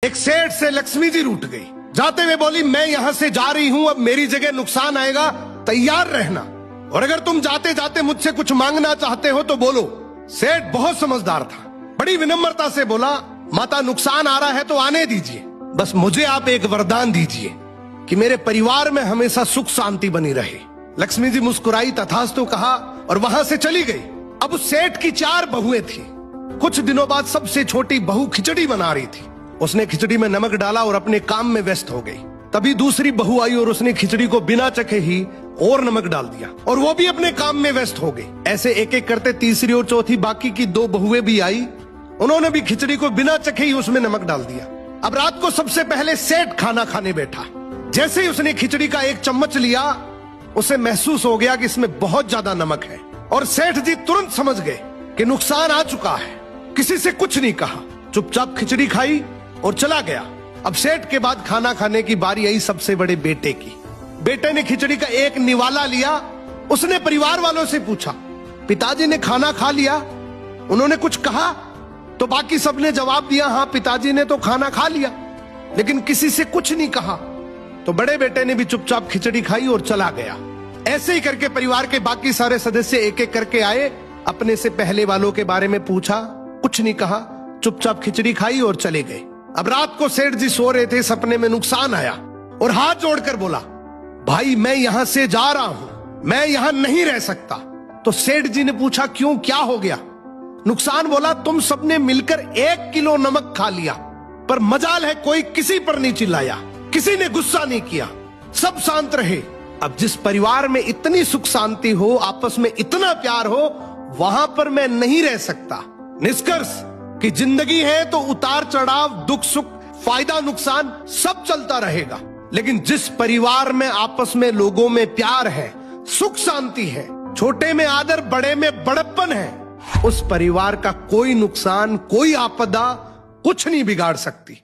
एक सेठ से लक्ष्मी जी रूठ गई। जाते हुए बोली, मैं यहां से जा रही हूं, अब मेरी जगह नुकसान आएगा, तैयार रहना, और अगर तुम जाते जाते मुझसे कुछ मांगना चाहते हो तो बोलो। सेठ बहुत समझदार था, बड़ी विनम्रता से बोला, माता नुकसान आ रहा है तो आने दीजिए, बस मुझे आप एक वरदान दीजिए कि मेरे परिवार में हमेशा सुख शांति बनी रहे। लक्ष्मी जी मुस्कुराई, तथास्तु कहा और वहां से चली गई। अब उस सेठ की 4 बहुएं थी। कुछ दिनों बाद सबसे छोटी बहू खिचड़ी बना रही थी। उसने खिचड़ी में नमक डाला और अपने काम में व्यस्त हो गई। तभी दूसरी बहू आई और उसने खिचड़ी को बिना चखे ही और नमक डाल दिया और वो भी अपने काम में व्यस्त हो गई। ऐसे एक एक करते तीसरी और चौथी बाकी की 2 बहुएं भी आई। उन्होंने भी खिचड़ी को बिना चखे ही उसमें नमक डाल दिया। अब रात को सबसे पहले सेठ खाना खाने बैठा। जैसे ही उसने खिचड़ी का एक चम्मच लिया, उसे महसूस हो गया कि इसमें बहुत ज्यादा नमक है, और सेठ जी तुरंत समझ गए कि नुकसान आ चुका है। किसी से कुछ नहीं कहा, चुपचाप खिचड़ी खाई और चला गया। अब सेठ के बाद खाना खाने की बारी आई सबसे बड़े बेटे की। बेटे ने खिचड़ी का एक निवाला लिया। उसने परिवार वालों से पूछा, पिताजी ने खाना खा लिया? उन्होंने कुछ कहा? तो बाकी सबने जवाब दिया, हाँ पिताजी ने तो खाना खा लिया, लेकिन किसी से कुछ नहीं कहा। तो बड़े बेटे ने भी चुपचाप खिचड़ी खाई और चला गया। ऐसे ही करके परिवार के बाकी सारे सदस्य एक एक करके आए, अपने से पहले वालों के बारे में पूछा, कुछ नहीं कहा, चुपचाप खिचड़ी खाई और चले गए। अब रात को सेठ जी सो रहे थे, सपने में नुकसान आया और हाथ जोड़कर बोला, भाई मैं यहां से जा रहा हूं, मैं यहां नहीं रह सकता। तो सेठ जी ने पूछा, क्यों, क्या हो गया? नुकसान बोला, तुम सबने मिलकर 1 किलो नमक खा लिया, पर मजाल है कोई किसी पर नहीं चिल्लाया, किसी ने गुस्सा नहीं किया, सब शांत रहे। अब जिस परिवार में इतनी सुख शांति हो, आपस में इतना प्यार हो, वहां पर मैं नहीं रह सकता। निष्कर्ष कि जिंदगी है तो उतार चढ़ाव, दुख सुख, फायदा नुकसान सब चलता रहेगा, लेकिन जिस परिवार में आपस में लोगों में प्यार है, सुख शांति है, छोटे में आदर, बड़े में बड़प्पन है, उस परिवार का कोई नुकसान, कोई आपदा कुछ नहीं बिगाड़ सकती।